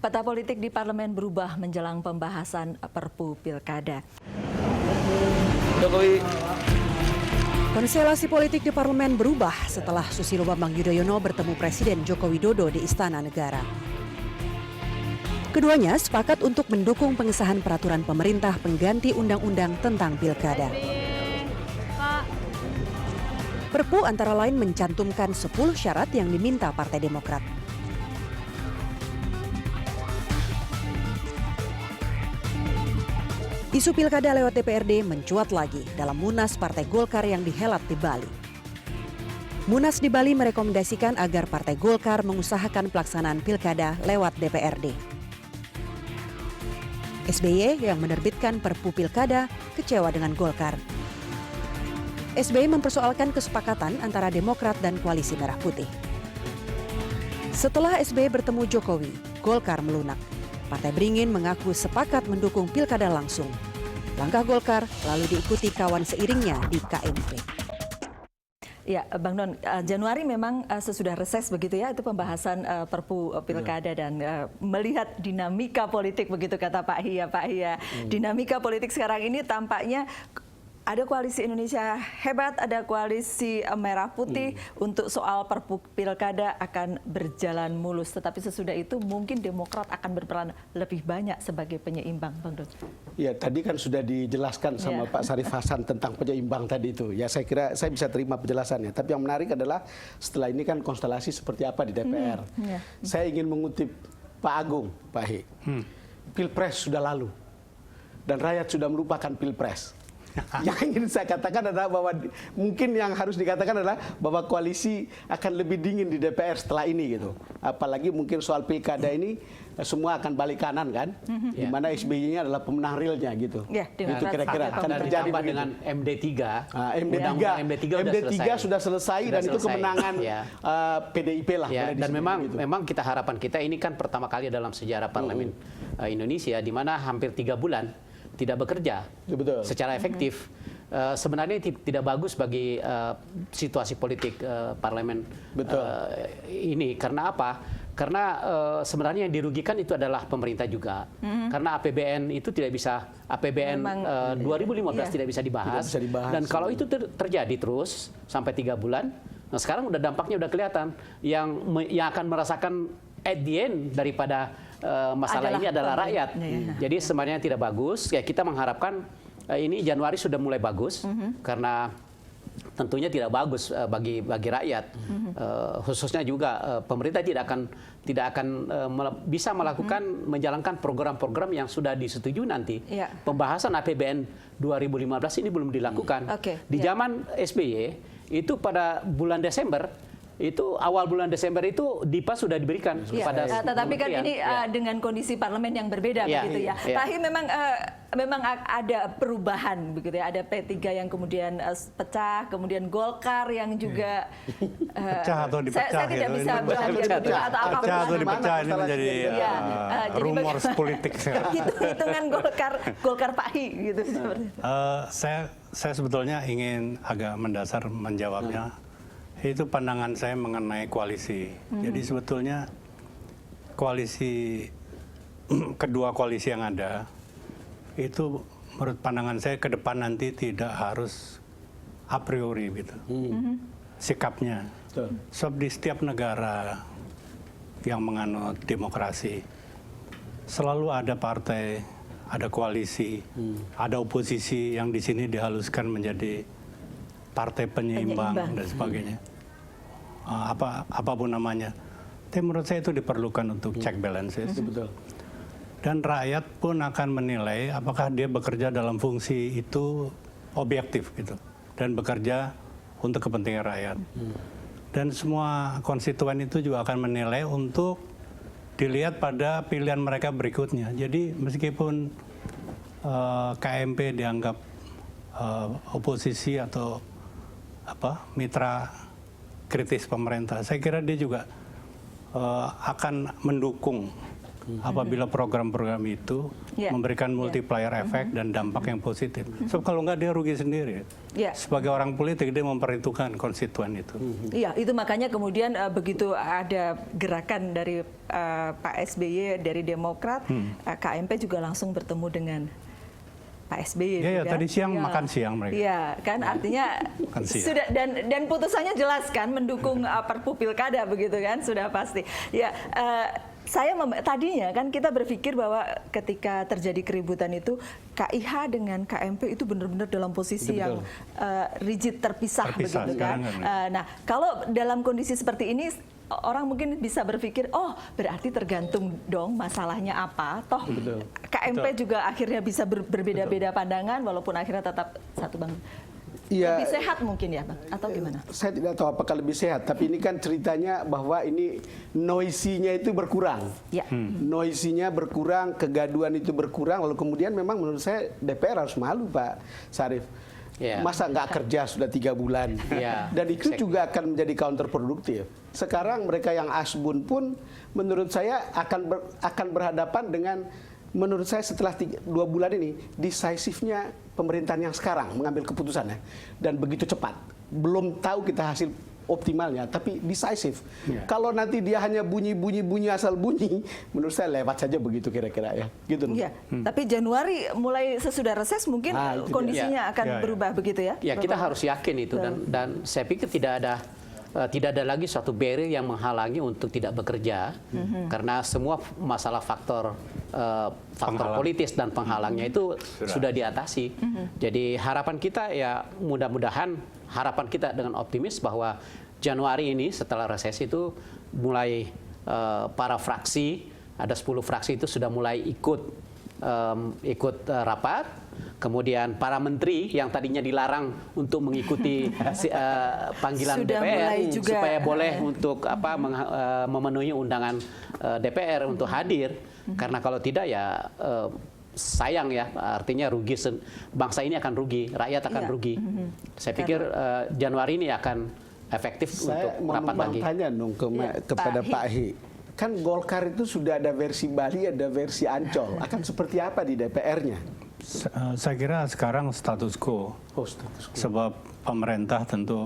Peta politik di parlemen berubah menjelang pembahasan Perpu Pilkada. Jokowi. Konstelasi politik di parlemen berubah setelah Susilo Bambang Yudhoyono bertemu Presiden Joko Widodo di Istana Negara. Keduanya sepakat untuk mendukung pengesahan peraturan pemerintah pengganti undang-undang tentang pilkada. Perpu antara lain mencantumkan 10 syarat yang diminta Partai Demokrat. Isu pilkada lewat DPRD mencuat lagi dalam Munas Partai Golkar yang dihelat di Bali. Munas di Bali merekomendasikan agar Partai Golkar mengusahakan pelaksanaan pilkada lewat DPRD. SBY yang menerbitkan Perpu Pilkada kecewa dengan Golkar. SBY mempersoalkan kesepakatan antara Demokrat dan Koalisi Merah Putih. Setelah SBY bertemu Jokowi, Golkar melunak. Partai Beringin mengaku sepakat mendukung pilkada langsung. Langkah Golkar lalu diikuti kawan seiringnya di KMP. Ya, Bang Don, Januari memang sesudah reses begitu ya, itu pembahasan Perpu Pilkada dan melihat dinamika politik begitu kata Pak Hia. Dinamika politik sekarang ini tampaknya ada koalisi Indonesia Hebat, ada koalisi Merah Putih untuk soal Perpu Pilkada akan berjalan mulus. Tetapi sesudah itu mungkin Demokrat akan berperan lebih banyak sebagai penyeimbang, Bang Don. Ya, tadi kan sudah dijelaskan sama Pak Sarif Hasan tentang penyeimbang tadi itu. Ya, saya kira saya bisa terima penjelasannya. Tapi yang menarik adalah setelah ini kan konstelasi seperti apa di DPR. Saya ingin mengutip Pak Agung, Pak He. Pilpres sudah lalu dan rakyat sudah melupakan Pilpres. Yang ingin saya katakan adalah bahwa mungkin yang harus dikatakan adalah bahwa koalisi akan lebih dingin di DPR setelah ini gitu. Apalagi mungkin soal pilkada ini semua akan balik kanan kan, di mana SBY-nya adalah pemenang realnya gitu. Ya, itu kira-kira akan terjadi dengan MD3. MD3 sudah selesai dan itu kemenangan PDIP lah. Ya, dan memang kita harapan kita ini kan pertama kali dalam sejarah parlemen Indonesia di mana hampir 3 bulan tidak bekerja secara efektif. Sebenarnya tidak bagus bagi situasi politik parlemen ini. Karena apa? Karena sebenarnya yang dirugikan itu adalah pemerintah juga. Karena APBN itu tidak bisa, APBN 2015 tidak bisa dibahas. Dan kalau itu terjadi terus sampai 3 bulan, nah sekarang udah dampaknya udah kelihatan. Yang akan merasakan at the end daripada masalah ini adalah rakyat. Jadi sebenarnya tidak bagus. Ya, kita mengharapkan ini Januari sudah mulai bagus karena tentunya tidak bagus bagi rakyat. Khususnya juga pemerintah tidak akan bisa melakukan menjalankan program-program yang sudah disetujui nanti. Pembahasan APBN 2015 ini belum dilakukan. Di zaman SBY itu pada bulan Desember, itu awal bulan Desember itu DIPA sudah diberikan kepada tetapi kan ini dengan kondisi parlemen yang berbeda begitu ya. Tapi memang ada perubahan begitu ya. Ada P3 yang kemudian pecah, kemudian Golkar yang juga pecah atau dipecah. Saya tidak bisa pecah atau dipecah ini menjadi rumor politik. Hitungan Golkar Pak Hi gitu seperti. Saya sebetulnya ingin agak mendasar menjawabnya. Itu pandangan saya mengenai koalisi. Jadi sebetulnya kedua koalisi yang ada itu menurut pandangan saya ke depan nanti tidak harus a priori gitu sikapnya. Sebab di setiap negara yang menganut demokrasi selalu ada partai, ada koalisi, ada oposisi yang di sini dihaluskan menjadi partai penyeimbang dan sebagainya, apapun namanya. Tapi menurut saya itu diperlukan untuk check balances. Dan rakyat pun akan menilai apakah dia bekerja dalam fungsi itu objektif gitu dan bekerja untuk kepentingan rakyat. Dan semua konstituen itu juga akan menilai untuk dilihat pada pilihan mereka berikutnya. Jadi meskipun KMP dianggap oposisi atau mitra kritis pemerintah, saya kira dia juga akan mendukung apabila program-program itu memberikan multiplier efek dan dampak yang positif. So kalau nggak dia rugi sendiri. Sebagai orang politik dia memperhitungkan konstituen itu. Iya, itu makanya kemudian begitu ada gerakan dari Pak SBY dari Demokrat, KMP juga langsung bertemu dengan Pak SBY. Iya, tadi siang makan siang mereka. Iya, kan artinya sudah dan putusannya jelas kan mendukung Perpu Pilkada begitu kan, sudah pasti. Ya, tadinya kan kita berpikir bahwa ketika terjadi keributan itu KIH dengan KMP itu benar-benar dalam posisi yang rigid terpisah begitu kan. Nah, kalau dalam kondisi seperti ini orang mungkin bisa berpikir, oh berarti tergantung dong masalahnya apa. Toh KMP juga akhirnya bisa berbeda-beda pandangan walaupun akhirnya tetap satu bangsa. Ya, lebih sehat mungkin ya Bang, atau gimana? Saya tidak tahu apakah lebih sehat, tapi ini kan ceritanya bahwa ini noisinya itu berkurang. Noisinya berkurang, kegaduhan itu berkurang, lalu kemudian memang menurut saya DPR harus malu Pak Syarif. Masa nggak kerja sudah 3 bulan, dan itu juga akan menjadi counterproduktif. Sekarang mereka yang asbun pun menurut saya akan berhadapan dengan, menurut saya setelah 2 bulan ini, decisive-nya pemerintahan yang sekarang mengambil keputusannya. Dan begitu cepat. Belum tahu kita hasil optimalnya, tapi decisive. Kalau nanti dia hanya bunyi asal bunyi, menurut saya lewat saja begitu kira-kira ya. Gitu. Tapi Januari mulai sesudah reses mungkin kondisinya akan berubah begitu ya? Ya, kita harus yakin itu dan saya pikir tidak ada lagi suatu barrier yang menghalangi untuk tidak bekerja karena semua masalah faktor politis dan penghalangnya itu sudah diatasi. Jadi harapan kita ya mudah-mudahan harapan kita dengan optimis bahwa Januari ini setelah reses itu mulai para fraksi, ada 10 fraksi itu sudah mulai ikut rapat. Kemudian para menteri yang tadinya dilarang untuk mengikuti panggilan sudah DPR juga, supaya boleh untuk memenuhi undangan DPR untuk hadir, karena kalau tidak ya sayang ya, artinya rugi, bangsa ini akan rugi, rakyat akan rugi. Saya pikir Januari ini akan efektif untuk rapat lagi. Saya mau tanya dong kepada Pak Hi. Kan Golkar itu sudah ada versi Bali, ada versi Ancol. Akan seperti apa di DPR-nya? Saya kira sekarang status quo. Sebab pemerintah tentu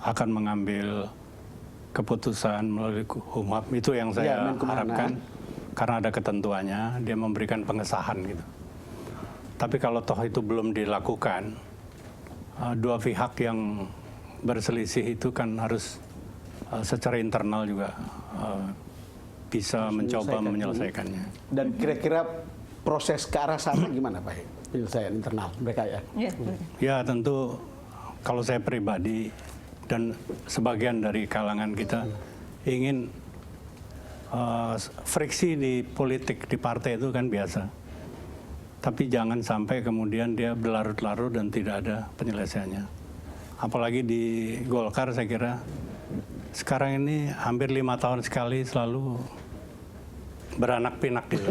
akan mengambil keputusan melalui Humap, itu yang saya harapkan. Karena ada ketentuannya, dia memberikan pengesahan gitu. Tapi kalau toh itu belum dilakukan, dua pihak yang berselisih itu kan harus secara internal juga bisa mencoba menyelesaikannya. Dan kira-kira proses ke arah sana gimana Pak? Penyelesaian internal mereka ya? Ya tentu kalau saya pribadi dan sebagian dari kalangan kita ingin friksi di politik di partai itu kan biasa. Tapi jangan sampai kemudian dia berlarut-larut dan tidak ada penyelesaiannya. Apalagi di Golkar saya kira sekarang ini hampir 5 tahun sekali selalu beranak pinak gitu.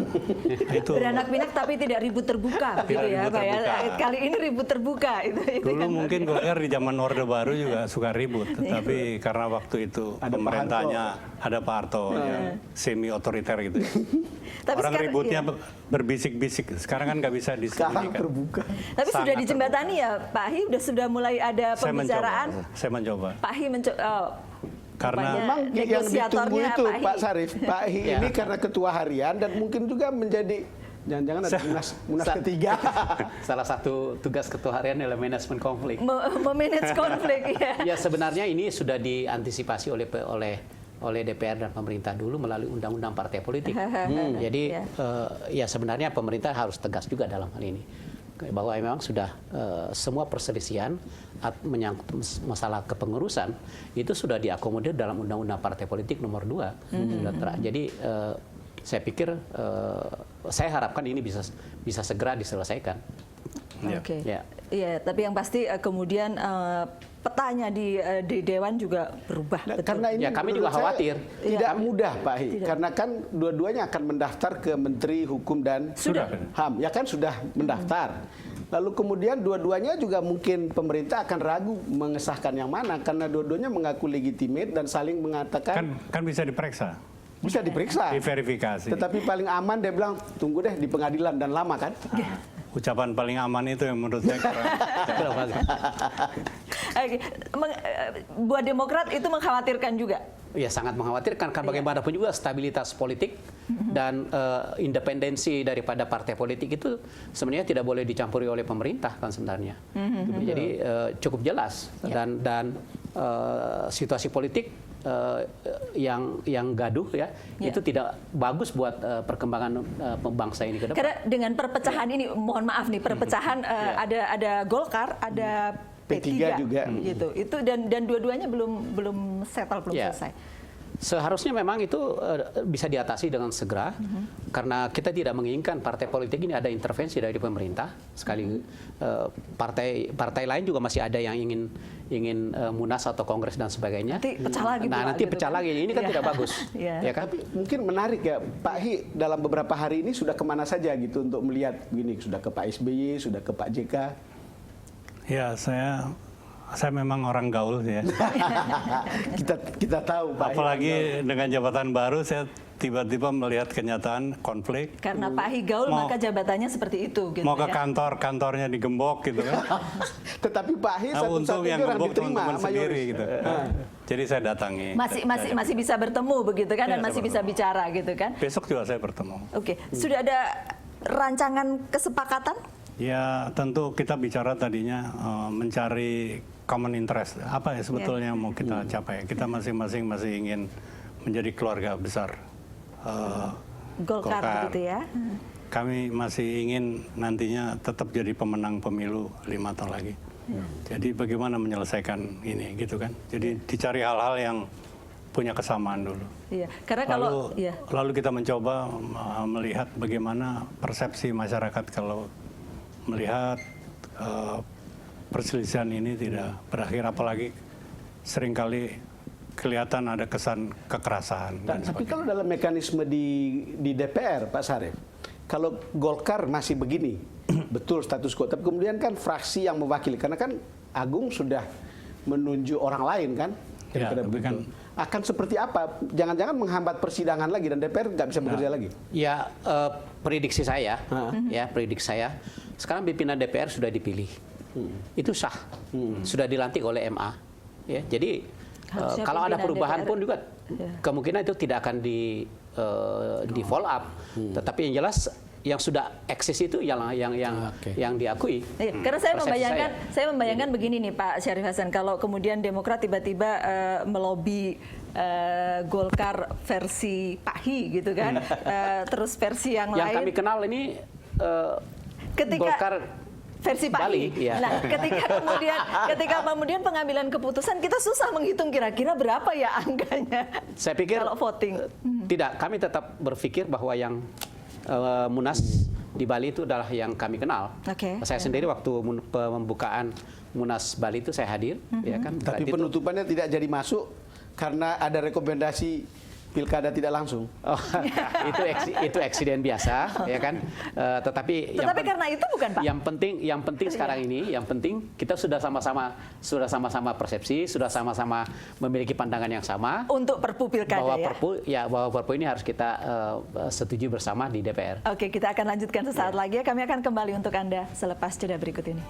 Itu beranak pinak tapi tidak ribut terbuka begitu ya Pak ya. Kali ini ribut terbuka itu dulu kan mungkin Golkar di zaman Orde Baru juga suka ribut, tapi karena waktu itu ada pemerintahnya ada Pak Harto yang semi otoriter gitu. Orang ributnya berbisik-bisik. Sekarang kan nggak bisa disembunyikan. Terbuka. Tapi sudah dijembatani ya Pak Hi, sudah mulai ada pembicaraan. Saya mencoba. Pak Hi karena memang yang ditunggu itu Pak Syarif, Pak Hi ini karena ketua harian dan mungkin juga menjadi jangan-jangan ada munas ketiga. Salah satu tugas ketua harian adalah manajemen konflik. Memanage konflik ya. Ya sebenarnya ini sudah diantisipasi oleh DPR dan pemerintah dulu melalui undang-undang partai politik. Jadi ya sebenarnya pemerintah harus tegas juga dalam hal ini. Bahwa memang sudah semua perselisihan menyangkut masalah kepengurusan itu sudah diakomodir dalam Undang-Undang Partai Politik nomor 2. Jadi saya pikir saya harapkan ini bisa segera diselesaikan. Oke. Iya, tapi yang pasti kemudian petanya di Dewan juga berubah. Nah, karena ini kami juga khawatir. Tidak mudah Pak Hi, karena kan dua-duanya akan mendaftar ke Menteri Hukum dan HAM. Ya kan sudah mendaftar. Lalu kemudian dua-duanya juga mungkin pemerintah akan ragu mengesahkan yang mana karena dua-duanya mengaku legitimate dan saling mengatakan kan bisa diperiksa. Bisa diperiksa. Diverifikasi. Tetapi paling aman dia bilang tunggu deh di pengadilan dan lama kan. Ucapan paling aman itu yang menurut saya kurang. Buat Demokrat itu mengkhawatirkan juga. Ya sangat mengkhawatirkan kan bagaimanapun juga stabilitas politik dan independensi daripada partai politik itu sebenarnya tidak boleh dicampuri oleh pemerintah kan sebenarnya. Jadi cukup jelas dan situasi politik yang gaduh ya itu tidak bagus buat perkembangan bangsa ini ke depan. Karena dengan perpecahan ini, mohon maaf nih, perpecahan ada Golkar, ada P3 juga gitu. Itu dan dua-duanya belum settle, belum selesai. Seharusnya memang itu bisa diatasi dengan segera karena kita tidak menginginkan partai politik ini ada intervensi dari pemerintah. Sekali partai lain juga masih ada yang ingin munas atau kongres dan sebagainya. Nanti pecah lagi. Nanti pecah lagi. Ini kan tidak bagus. Ya kan? Tapi mungkin menarik ya Pak Hi, dalam beberapa hari ini sudah kemana saja gitu untuk melihat gini, sudah ke Pak SBY, sudah ke Pak JK. Ya, saya memang orang gaul ya. kita tahu Pak. Apalagi dengan jabatan baru saya tiba-tiba melihat kenyataan konflik. Karena Pak Hi gaul maka jabatannya seperti itu gitu. Mau ke kantornya digembok gitu kan. Tetapi Pak Hi untung yang orang gembok diterima teman-teman sendiri gitu. Jadi saya datangi. Masih bisa bertemu begitu kan, dan masih bisa bicara gitu kan. Besok juga saya bertemu. Oke, sudah ada rancangan kesepakatan? Ya tentu kita bicara tadinya mencari common interest. Apa ya sebetulnya mau kita capai? Kita masing-masing masih ingin menjadi keluarga besar Golkar gitu ya. Kami masih ingin nantinya tetap jadi pemenang pemilu 5 tahun lagi. Jadi bagaimana menyelesaikan ini gitu kan? Jadi dicari hal-hal yang punya kesamaan dulu. Iya, karena lalu kita mencoba melihat bagaimana persepsi masyarakat kalau melihat perselisihan ini tidak berakhir, apalagi seringkali kelihatan ada kesan kekerasan. Tapi kalau dalam mekanisme di DPR, Pak Sarif, kalau Golkar masih begini, betul status quo, tapi kemudian kan fraksi yang mewakili, karena kan Agung sudah menunjuk orang lain kan, akan seperti apa? Jangan-jangan menghambat persidangan lagi dan DPR nggak bisa bekerja lagi? Ya, prediksi saya, sekarang pimpinan DPR sudah dipilih, itu sah, sudah dilantik oleh MA. Ya, jadi kalau ada perubahan DPR pun juga kemungkinan itu tidak akan di follow up, tetapi yang jelas yang sudah eksis itu yang diakui. Karena saya membayangkan begini nih Pak Syarif Hasan, kalau kemudian Demokrat tiba-tiba melobi Golkar versi Pak Hi gitu kan, terus versi yang lain. Yang kami kenal ini Golkar versi Pak Hi. Nah, ketika kemudian pengambilan keputusan, kita susah menghitung kira-kira berapa ya angkanya. Saya pikir kalau voting. Tidak, kami tetap berpikir bahwa yang Munas di Bali itu adalah yang kami kenal. Saya sendiri waktu pembukaan Munas Bali itu saya hadir, ya kan. Tapi penutupannya tidak jadi masuk karena ada rekomendasi pilkada tidak langsung. Itu eksiden biasa, ya kan. Tetapi karena itu bukan Pak. Yang penting sekarang ini, yang penting kita sudah sama-sama persepsi, sudah sama-sama memiliki pandangan yang sama untuk Perpu pilkada bahwa Perpu ini harus kita setujui bersama di DPR. Oke, kita akan lanjutkan sesaat lagi. Kami akan kembali untuk Anda selepas jeda berikut ini.